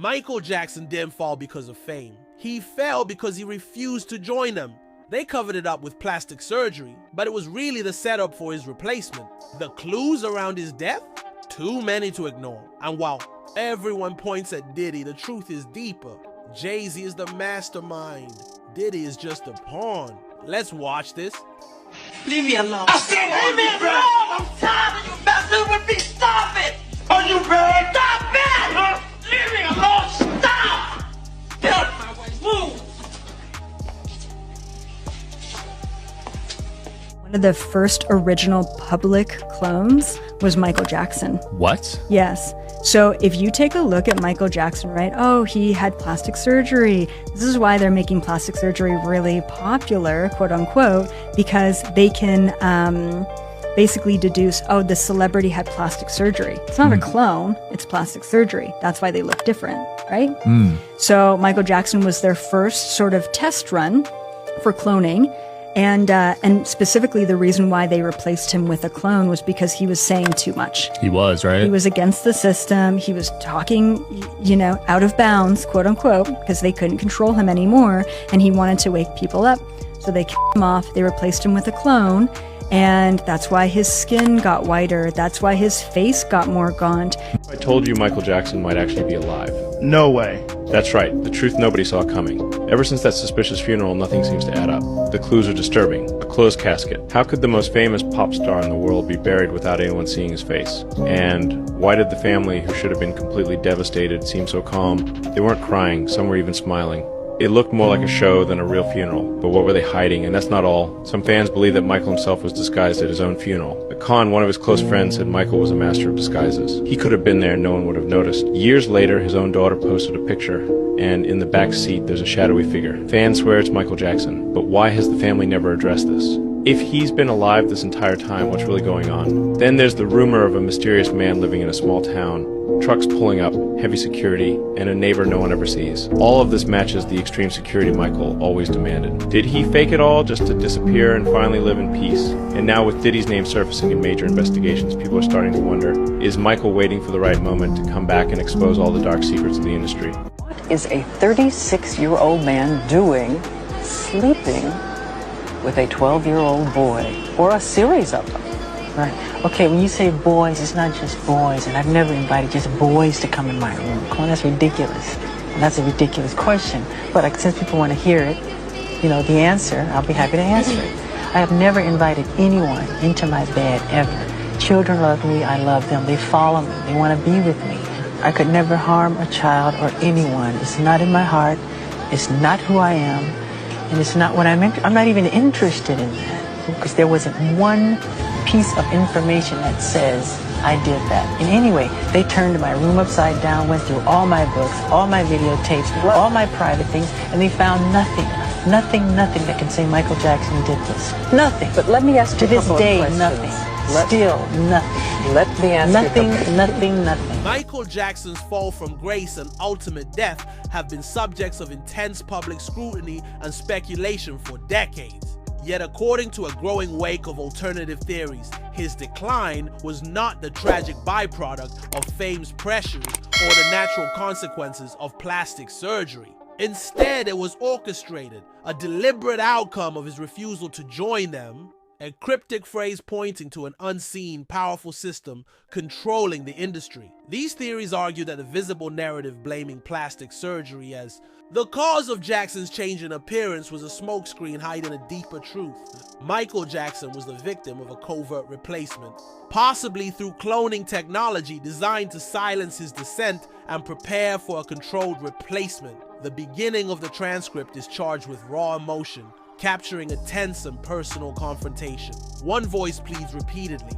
Micheal Jackson didn't fall because of fame. He fell because he refused to join them. They covered it up with plastic surgery, but it was really the setup for his replacement. The clues around his death? Too many to ignore. And while everyone points at Diddy, the truth is deeper. Jay-Z is the mastermind. Diddy is just a pawn. Let's watch this. Leave me alone. I said, leave me alone! I'm tired of you messing with me. Stop it! Are you ready? Stop it! Leave me alone! Stop! Get out of my way. Move! One of the first original public clones was Micheal Jackson. What? Yes. So if you take a look at Micheal Jackson, right? Oh, he had plastic surgery. This is why they're making plastic surgery really popular, quote unquote, because they can basically deduce, oh, the celebrity had plastic surgery. It's not a clone, it's plastic surgery. That's why they look different, right? So Micheal Jackson was their first sort of test run for cloning. And specifically the reason why they replaced him with a clone was because he was saying too much. He was, right? He was against the system. He was talking, you know, out of bounds, quote unquote, because they couldn't control him anymore. And he wanted to wake people up. So they kicked him off. They replaced him with a clone. And that's why his skin got whiter. That's why his face got more gaunt. I told you Micheal Jackson might actually be alive. No way. That's right, the truth nobody saw coming. Ever since that suspicious funeral, nothing seems to add up. The clues are disturbing. A closed casket. How could the most famous pop star in the world be buried without anyone seeing his face? And why did the family, who should have been completely devastated, seem so calm? They weren't crying, some were even smiling. It looked more like a show than a real funeral, but what were they hiding? And that's not all. Some fans believe that Micheal himself was disguised at his own funeral. At Khan, one of his close friends said Micheal was a master of disguises. He could have been there and no one would have noticed. Years later, his own daughter posted a picture, and in the back seat there's a shadowy figure. Fans swear it's Micheal Jackson, but why has the family never addressed this? If he's been alive this entire time, what's really going on? Then there's the rumor of a mysterious man living in a small town, trucks pulling up, heavy security, and a neighbor no one ever sees. All of this matches the extreme security Micheal always demanded. Did he fake it all just to disappear and finally live in peace? And now with Diddy's name surfacing in major investigations, people are starting to wonder, is Micheal waiting for the right moment to come back and expose all the dark secrets of the industry? What is a 36-year-old man doing sleeping with a 12-year-old boy, or a series of them? Right. Okay, when you say boys, it's not just boys, and I've never invited just boys to come in my room. Come on, that's ridiculous. And that's a ridiculous question. But since people want to hear it, you know, the answer, I'll be happy to answer it. I have never invited anyone into my bed, ever. Children love me, I love them, they follow me, they want to be with me. I could never harm a child or anyone. It's not in my heart, it's not who I am, and it's not what I'm not even interested in that, because there wasn't one piece of information that says I did that. In any way, they turned my room upside down, went through all my books, all my videotapes, all my private things, and they found nothing that can say Micheal Jackson did this. Nothing. But let me ask you to this day, questions. nothing. Still nothing. Let me ask nothing, you nothing. Micheal Jackson's fall from grace and ultimate death have been subjects of intense public scrutiny and speculation for decades. Yet according to a growing wake of alternative theories, his decline was not the tragic byproduct of fame's pressures or the natural consequences of plastic surgery. Instead, it was orchestrated, a deliberate outcome of his refusal to join them, a cryptic phrase pointing to an unseen, powerful system controlling the industry. These theories argue that the visible narrative blaming plastic surgery as the cause of Jackson's change in appearance was a smokescreen hiding a deeper truth. Micheal Jackson was the victim of a covert replacement, possibly through cloning technology designed to silence his dissent and prepare for a controlled replacement. The beginning of the transcript is charged with raw emotion, capturing a tense and personal confrontation. One voice pleads repeatedly,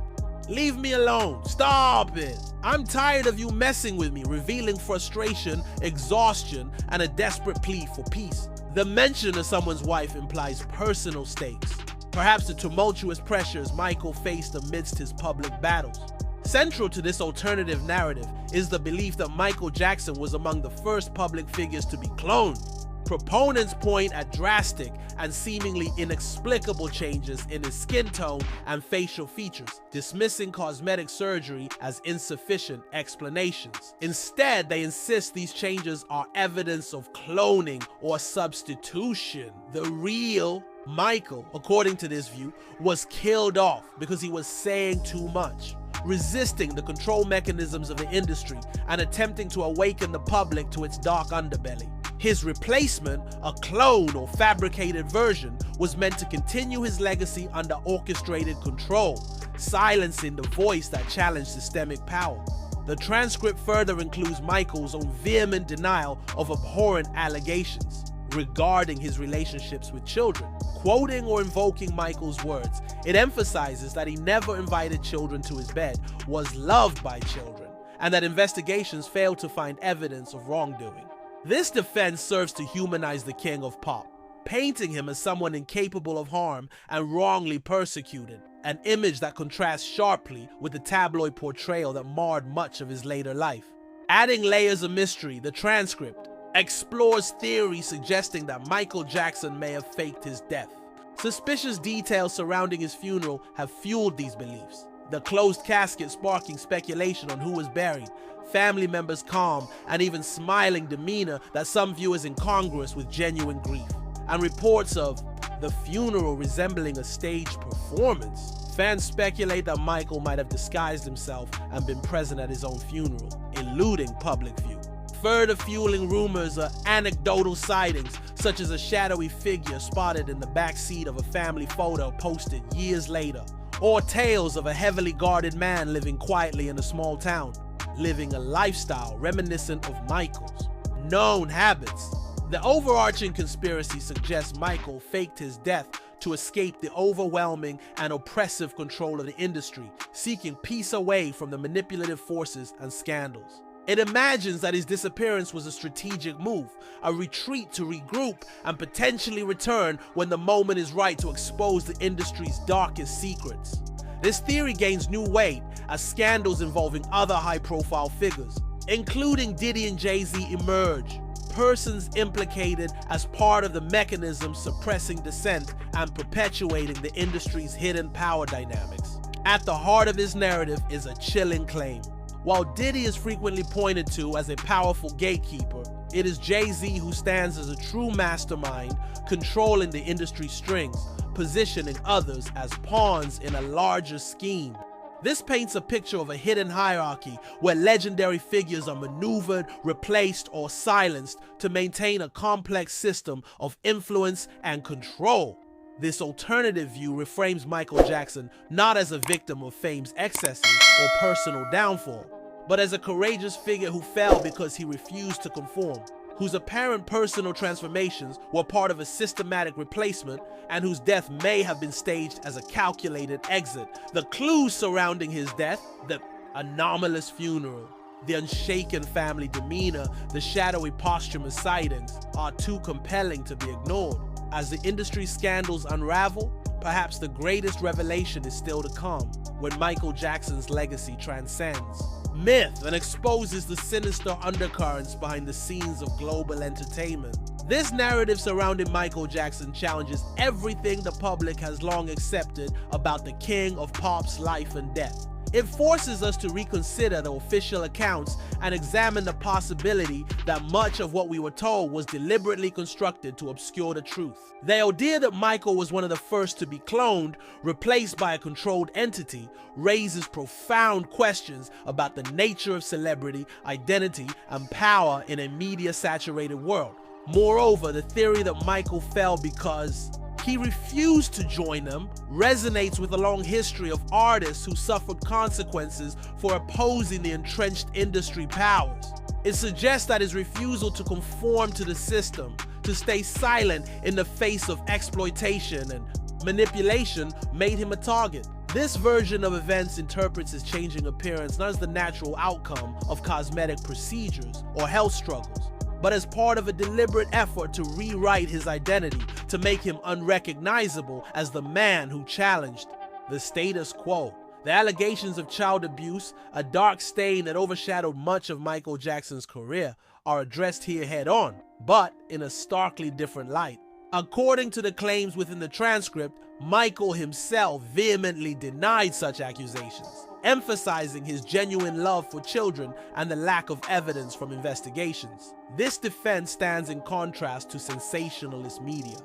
"Leave me alone, stop it. I'm tired of you messing with me," revealing frustration, exhaustion, and a desperate plea for peace. The mention of someone's wife implies personal stakes, perhaps the tumultuous pressures Micheal faced amidst his public battles. Central to this alternative narrative is the belief that Micheal Jackson was among the first public figures to be cloned. Proponents point at drastic and seemingly inexplicable changes in his skin tone and facial features, dismissing cosmetic surgery as insufficient explanations. Instead, they insist these changes are evidence of cloning or substitution. The real Micheal, according to this view, was killed off because he was saying too much, resisting the control mechanisms of the industry and attempting to awaken the public to its dark underbelly. His replacement, a clone or fabricated version, was meant to continue his legacy under orchestrated control, silencing the voice that challenged systemic power. The transcript further includes Micheal's own vehement denial of abhorrent allegations regarding his relationships with children. Quoting or invoking Micheal's words, it emphasizes that he never invited children to his bed, was loved by children, and that investigations failed to find evidence of wrongdoing. This defense serves to humanize the king of pop, painting him as someone incapable of harm and wrongly persecuted, an image that contrasts sharply with the tabloid portrayal that marred much of his later life. Adding layers of mystery, the transcript explores theories suggesting that Micheal Jackson may have faked his death. Suspicious details surrounding his funeral have fueled these beliefs. The closed casket sparking speculation on who was buried, family members' calm and even smiling demeanor that some view as incongruous with genuine grief, and reports of the funeral resembling a staged performance. Fans speculate that Micheal might have disguised himself and been present at his own funeral, eluding public view. Further fueling rumors are anecdotal sightings, such as a shadowy figure spotted in the back seat of a family photo posted years later, or tales of a heavily guarded man living quietly in a small town, living a lifestyle reminiscent of Micheal's. Known habits. The overarching conspiracy suggests Micheal faked his death to escape the overwhelming and oppressive control of the industry, seeking peace away from the manipulative forces and scandals. It imagines that his disappearance was a strategic move, a retreat to regroup and potentially return when the moment is right to expose the industry's darkest secrets. This theory gains new weight as scandals involving other high-profile figures, including Diddy and Jay-Z, emerge. Persons implicated as part of the mechanism suppressing dissent and perpetuating the industry's hidden power dynamics. At the heart of his narrative is a chilling claim. While Diddy is frequently pointed to as a powerful gatekeeper, it is Jay-Z who stands as a true mastermind, controlling the industry strings, positioning others as pawns in a larger scheme. This paints a picture of a hidden hierarchy where legendary figures are maneuvered, replaced, or silenced to maintain a complex system of influence and control. This alternative view reframes Micheal Jackson not as a victim of fame's excesses or personal downfall, but as a courageous figure who fell because he refused to conform, whose apparent personal transformations were part of a systematic replacement, and whose death may have been staged as a calculated exit. The clues surrounding his death, the anomalous funeral, the unshaken family demeanor, the shadowy posthumous sightings, are too compelling to be ignored. As the industry scandals unravel, perhaps the greatest revelation is still to come when Micheal Jackson's legacy transcends myth and exposes the sinister undercurrents behind the scenes of global entertainment. This narrative surrounding Micheal Jackson challenges everything the public has long accepted about the king of pop's life and death. It forces us to reconsider the official accounts and examine the possibility that much of what we were told was deliberately constructed to obscure the truth. The idea that Micheal was one of the first to be cloned, replaced by a controlled entity, raises profound questions about the nature of celebrity, identity, and power in a media-saturated world. Moreover, the theory that Micheal fell because he refused to join them resonates with a long history of artists who suffered consequences for opposing the entrenched industry powers. It suggests that his refusal to conform to the system, to stay silent in the face of exploitation and manipulation, made him a target. This version of events interprets his changing appearance not as the natural outcome of cosmetic procedures or health struggles, but as part of a deliberate effort to rewrite his identity, to make him unrecognizable as the man who challenged the status quo. The allegations of child abuse, a dark stain that overshadowed much of Micheal Jackson's career, are addressed here head on. but in a starkly different light. According to the claims within the transcript, Micheal himself vehemently denied such accusations, emphasizing his genuine love for children and the lack of evidence from investigations. This defense stands in contrast to sensationalist media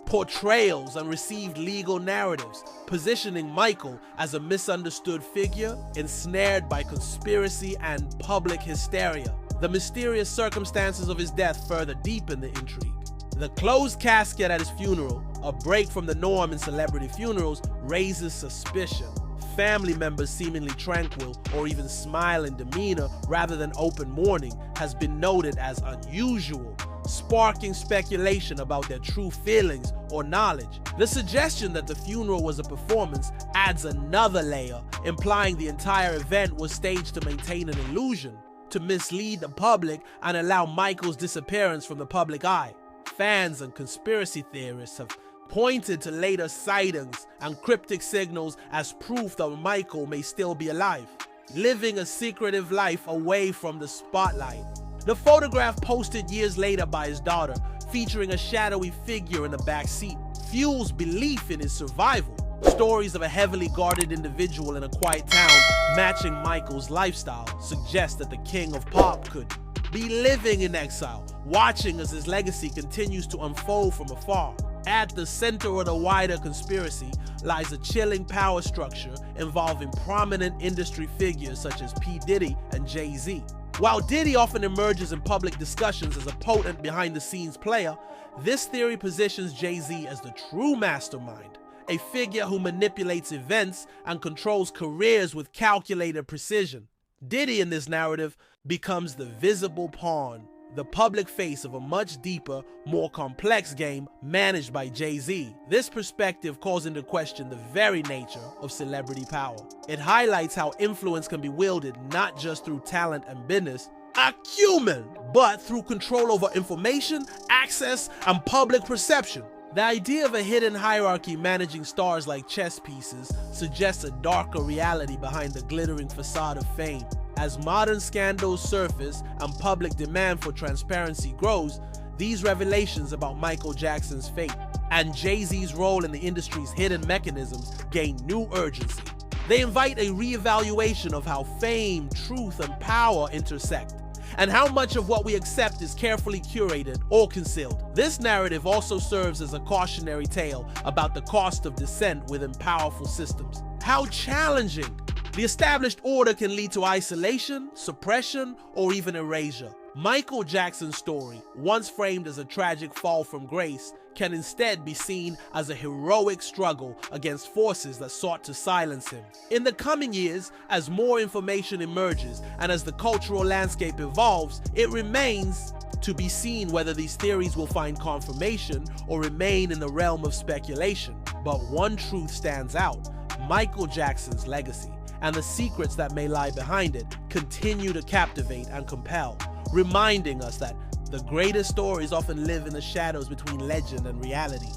portrayals and received legal narratives, positioning Micheal as a misunderstood figure ensnared by conspiracy and public hysteria. The mysterious circumstances of his death further deepen the intrigue. The closed casket at his funeral, a break from the norm in celebrity funerals, raises suspicion. Family members seemingly tranquil or even smile in demeanor rather than open mourning has been noted as unusual, sparking speculation about their true feelings or knowledge. The suggestion that the funeral was a performance adds another layer, implying the entire event was staged to maintain an illusion, to mislead the public and allow Micheal's disappearance from the public eye. Fans and conspiracy theorists have pointed to later sightings and cryptic signals as proof that Micheal may still be alive, living a secretive life away from the spotlight. The photograph posted years later by his daughter, featuring a shadowy figure in the back seat, fuels belief in his survival. Stories of a heavily guarded individual in a quiet town matching Micheal's lifestyle suggest that the king of pop could be living in exile, watching as his legacy continues to unfold from afar. At the center of the wider conspiracy lies a chilling power structure involving prominent industry figures such as P. Diddy and Jay-Z. While Diddy often emerges in public discussions as a potent behind-the-scenes player, this theory positions Jay-Z as the true mastermind, a figure who manipulates events and controls careers with calculated precision. Diddy in this narrative becomes the visible pawn, the public face of a much deeper, more complex game managed by Jay-Z. This perspective calls into question the very nature of celebrity power. It highlights how influence can be wielded not just through talent and business acumen, but through control over information, access, and public perception. The idea of a hidden hierarchy managing stars like chess pieces suggests a darker reality behind the glittering facade of fame. As modern scandals surface and public demand for transparency grows, these revelations about Micheal Jackson's fate and Jay-Z's role in the industry's hidden mechanisms gain new urgency. They invite a re-evaluation of how fame, truth, and power intersect, and how much of what we accept is carefully curated or concealed. This narrative also serves as a cautionary tale about the cost of dissent within powerful systems. How challenging the established order can lead to isolation, suppression, or even erasure. Micheal Jackson's story, once framed as a tragic fall from grace, can instead be seen as a heroic struggle against forces that sought to silence him. In the coming years, as more information emerges and as the cultural landscape evolves, it remains to be seen whether these theories will find confirmation or remain in the realm of speculation. But one truth stands out: Micheal Jackson's legacy and the secrets that may lie behind it continue to captivate and compel, reminding us that the greatest stories often live in the shadows between legend and reality.